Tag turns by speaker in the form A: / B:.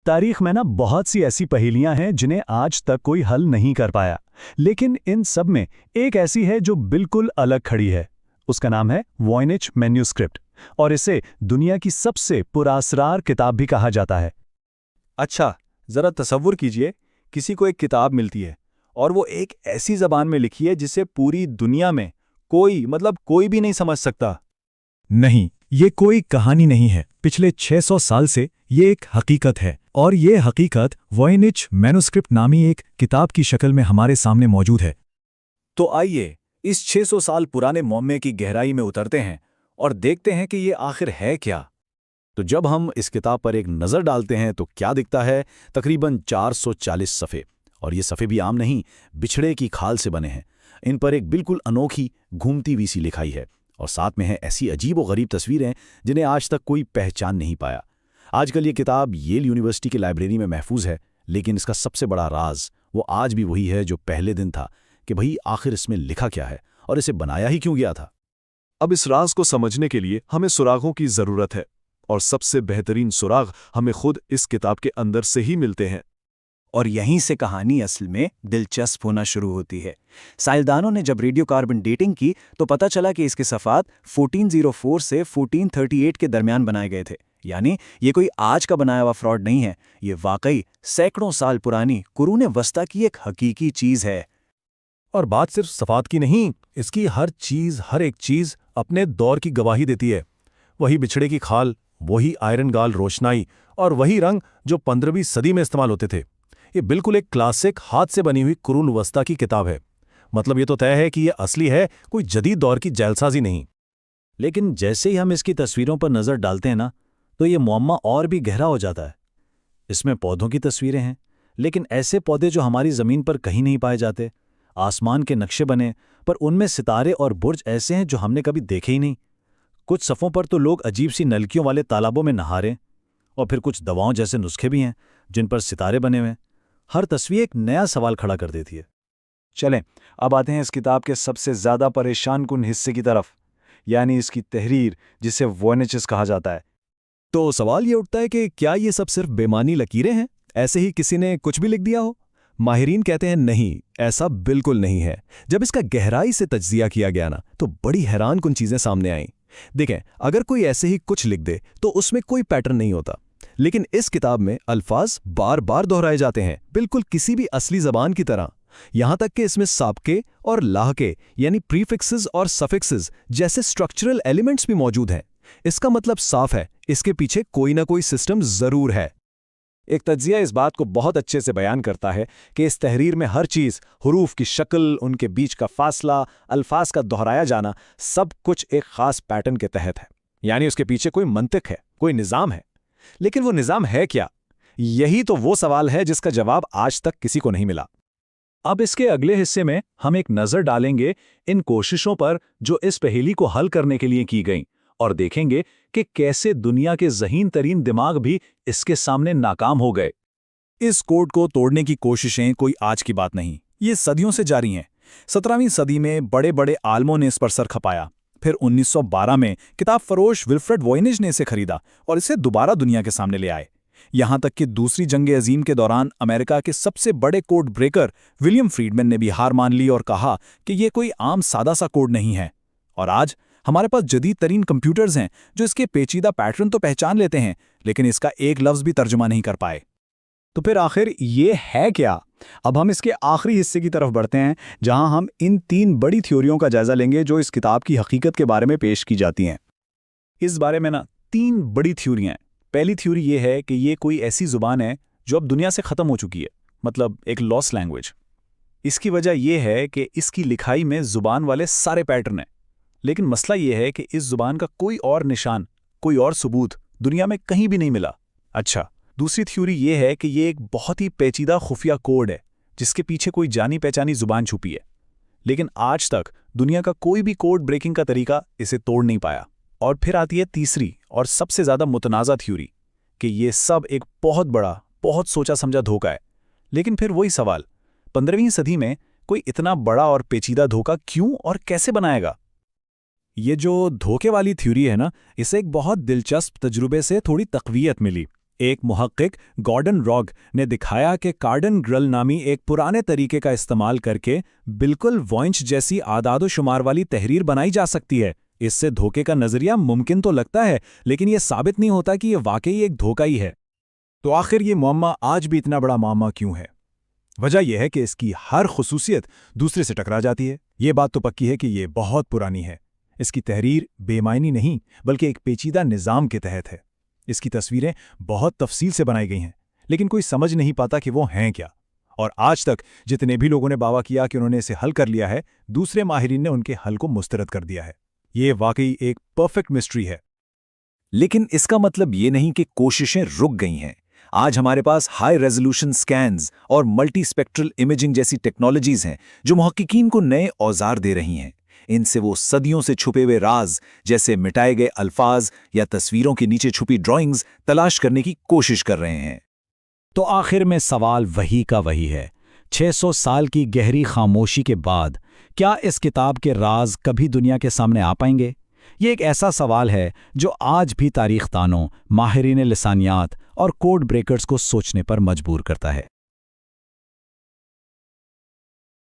A: तारीख में ना बहुत सी ऐसी पहेलियां हैं जिन्हें आज तक कोई हल नहीं कर पाया, लेकिन इन सब में एक ऐसी है जो बिल्कुल अलग खड़ी है। उसका नाम है वॉयनिच मैन्यूस्क्रिप्ट और इसे दुनिया की सबसे पुरासरार किताब भी कहा जाता है।
B: अच्छा, जरा तसव्वुर कीजिए, किसी को एक किताब मिलती है और वो एक ऐसी जबान में लिखी है जिसे पूरी दुनिया में कोई भी नहीं समझ सकता।
C: नहीं, ये कोई कहानी नहीं है। पिछले 600 साल से ये एक हकीकत है और ये हकीकत वॉयनिच मैन्यूस्क्रिप्ट नामी एक किताब की शक्ल में हमारे सामने मौजूद है।
B: तो आइए इस 600 साल पुराने मुअम्मे की गहराई में उतरते हैं और देखते हैं कि ये आखिर है क्या। तो जब हम इस किताब पर एक नज़र डालते हैं तो क्या दिखता है? तकरीबन 440 सफ़े, और ये सफ़े भी आम नहीं, बिछड़े की खाल से बने हैं। इन पर एक बिल्कुल अनोखी घूमती हुई सी लिखाई है और साथ में है ऐसी अजीब व गरीब तस्वीरें जिन्हें आज तक कोई पहचान नहीं पाया। आजकल ये किताब येल यूनिवर्सिटी की लाइब्रेरी में महफूज है, लेकिन इसका सबसे बड़ा राज वो आज भी वही है जो पहले दिन था कि भाई आखिर इसमें लिखा क्या है और इसे बनाया ही क्यों गया था।
D: अब इस राज को समझने के लिए हमें सुरागों की ज़रूरत है, और सबसे बेहतरीन सुराग हमें खुद इस किताब के अंदर से ही मिलते हैं।
E: और यहीं से कहानी असल में दिलचस्प होना शुरू होती है। साइंसदानों ने जब रेडियोकार्बन डेटिंग की तो पता चला कि इसके सफ़ात 1404 से 1438 के दरमियान बनाए गए थे। यानी ये कोई आज का बनाया हुआ फ्रॉड नहीं है, ये वाकई सैकड़ों साल पुरानी कुरूने वस्ता की एक हकीकी चीज़ है।
C: और बात सिर्फ सफ़ात की नहीं, इसकी हर एक चीज़ अपने दौर की गवाही देती है। वही बिछड़े की खाल, वही आयरन गाल रोशनाई और वही रंग जो 15वीं सदी में इस्तेमाल होते थे। ये बिल्कुल एक क्लासिक हाथ से बनी हुई कुरून वस्ता की किताब है। मतलब ये तो तय है कि ये असली है, कोई जदीद दौर की जैलसाजी नहीं।
B: लेकिन जैसे ही हम इसकी तस्वीरों पर नज़र डालते हैं ना, तो ये मुअम्मा और भी गहरा हो जाता है। इसमें पौधों की तस्वीरें हैं, लेकिन ऐसे पौधे जो हमारी ज़मीन पर कहीं नहीं पाए जाते। आसमान के नक्शे बने, पर उनमें सितारे और बुर्ज ऐसे हैं जो हमने कभी देखे ही नहीं। कुछ सफ़ों पर तो लोग अजीब सी नलकियों वाले तालाबों में नहा रहे हैं, और फिर कुछ दवाओं जैसे नुस्खे भी हैं जिन पर सितारे बने हुए हैं। हर तस्वीर एक नया सवाल खड़ा कर देती है।
E: चलें, अब आते हैं इस किताब के सबसे ज़्यादा परेशान कुन हिस्से की तरफ, यानी इसकी तहरीर, जिसे वॉयनिचेस कहा जाता है।
C: तो सवाल ये उठता है कि क्या ये सब सिर्फ बेमानी लकीरें हैं, ऐसे ही किसी ने कुछ भी लिख दिया हो? माहिरीन कहते हैं नहीं, ऐसा बिल्कुल नहीं है। जब इसका गहराई से तज्जिया किया गया ना, तो बड़ी हैरान कुन चीज़ें सामने आईं। देखें, अगर कोई ऐसे ही कुछ लिख दे तो उसमें कोई पैटर्न नहीं होता, लेकिन इस किताब में अल्फाज बार बार दोहराए जाते हैं, बिल्कुल किसी भी असली जबान की तरह। यहां तक कि इसमें साबके और लाहके यानी प्रीफिक्सेस और सफिक्सेस जैसे स्ट्रक्चरल एलिमेंट्स भी मौजूद हैं। इसका मतलब साफ है, इसके पीछे कोई ना कोई सिस्टम जरूर है।
E: एक तज्जिया इस बात को बहुत अच्छे से बयान करता है कि इस तहरीर में हर चीज़, हुरूफ की शक्ल, उनके बीच का फासला, अल्फाज का दोहराया जाना, सब कुछ एक खास पैटर्न के तहत है। यानी उसके पीछे कोई मंतिक है, कोई निज़ाम है। लेकिन वो निज़ाम है क्या? यही तो वो सवाल है जिसका जवाब आज तक किसी को नहीं मिला।
A: अब इसके अगले हिस्से में हम एक नज़र डालेंगे इन कोशिशों पर जो इस पहेली को हल करने के लिए की गईं, और देखेंगे कि कैसे दुनिया के ज़हीन तरीन दिमाग भी इसके सामने नाकाम हो गए।
B: इस कोड को तोड़ने की कोशिशें कोई आज की बात नहीं, ये सदियों से जारी हैं। 17वीं सदी में बड़े बड़े आलमों ने इस पर सर खपाया। फिर 1912 में किताब फरोश विल्फ्रेड वॉयनिच ने इसे खरीदा और इसे दोबारा दुनिया के सामने ले आए। यहां तक कि दूसरी जंग अजीम के दौरान अमेरिका के सबसे बड़े कोड ब्रेकर विलियम फ्रीडमैन ने भी हार मान ली और कहा कि यह कोई आम सादा सा कोड नहीं है। और आज हमारे पास जदीद तरीन कंप्यूटर्स हैं जो इसके पेचीदा पैटर्न तो पहचान लेते हैं, लेकिन इसका एक लफ्ज़ भी तर्जुमा नहीं कर पाए।
E: तो फिर आखिर ये है क्या? अब हम इसके आखिरी हिस्से की तरफ बढ़ते हैं, जहां हम इन 3 बड़ी थ्योरियों का जायजा लेंगे जो इस किताब की हकीकत के बारे में पेश की जाती हैं।
A: इस बारे में ना 3 बड़ी थ्योरियां हैं। पहली थ्योरी ये है कि ये कोई ऐसी जुबान है जो अब दुनिया से ख़त्म हो चुकी है, मतलब एक लॉस्ट लैंग्वेज। इसकी वजह यह है कि इसकी लिखाई में ज़ुबान वाले सारे पैटर्न हैं, लेकिन मसला ये है कि इस ज़ुबान का कोई और निशान, कोई और सबूत दुनिया में कहीं भी नहीं मिला। अच्छा, दूसरी थ्योरी ये है कि ये एक बहुत ही पेचीदा खुफिया कोड है जिसके पीछे कोई जानी पहचानी जुबान छुपी है, लेकिन आज तक दुनिया का कोई भी कोड ब्रेकिंग का तरीका इसे तोड़ नहीं पाया। और फिर आती है तीसरी और सबसे ज़्यादा मुतनाज़ा थ्योरी कि ये सब एक बहुत बड़ा, बहुत सोचा समझा धोखा है। लेकिन फिर वही सवाल, 15वीं सदी में कोई इतना बड़ा और पेचीदा धोखा क्यों और कैसे बनाएगा?
C: ये जो धोखे वाली थ्योरी है ना, इसे एक बहुत दिलचस्प तजुर्बे से थोड़ी तक़वियत मिली।
A: एक मुहक्किक गॉर्डन रॉग ने दिखाया कि कार्डन ग्रल नामी एक पुराने तरीके का इस्तेमाल करके बिल्कुल वॉइंच जैसी आदादो-शुमार वाली तहरीर बनाई जा सकती है। इससे धोखे का नजरिया मुमकिन तो लगता है, लेकिन यह साबित नहीं होता कि यह वाकई एक धोखा ही है।
B: तो आखिर ये मुअम्मा आज भी इतना बड़ा मामला क्यों है? वजह यह है कि इसकी हर खुसूसियत दूसरे से टकरा जाती है। ये बात तो पक्की है कि ये बहुत पुरानी है। इसकी तहरीर बेमायनी नहीं बल्कि एक पेचीदा निज़ाम के तहत है। इसकी तस्वीरें बहुत तफसील से बनाई गई हैं, लेकिन कोई समझ नहीं पाता कि वो हैं क्या। और आज तक जितने भी लोगों ने दावा किया कि उन्होंने इसे हल कर लिया है, दूसरे माहिरीन ने उनके हल को मुस्तरद कर दिया है। ये वाकई एक परफेक्ट मिस्ट्री है।
E: लेकिन इसका मतलब ये नहीं कि कोशिशें रुक गई हैं। आज हमारे पास हाई रेजोल्यूशन स्कैन्स और मल्टी स्पेक्ट्रल इमेजिंग जैसी टेक्नोलॉजीज हैं जो मुहक्किकीन को नए औजार दे रही हैं। इनसे वो सदियों से छुपे हुए राज, जैसे मिटाए गए अल्फाज या तस्वीरों के नीचे छुपी ड्राइंग्स, तलाश करने की कोशिश कर रहे हैं।
C: तो आखिर में सवाल वही का वही है। 600 साल की गहरी खामोशी के बाद क्या इस किताब के राज कभी दुनिया के सामने आ पाएंगे? ये एक ऐसा सवाल है जो आज भी तारीख दानों, माहिरीन लिसानियात और कोड ब्रेकर्स को सोचने पर मजबूर करता है।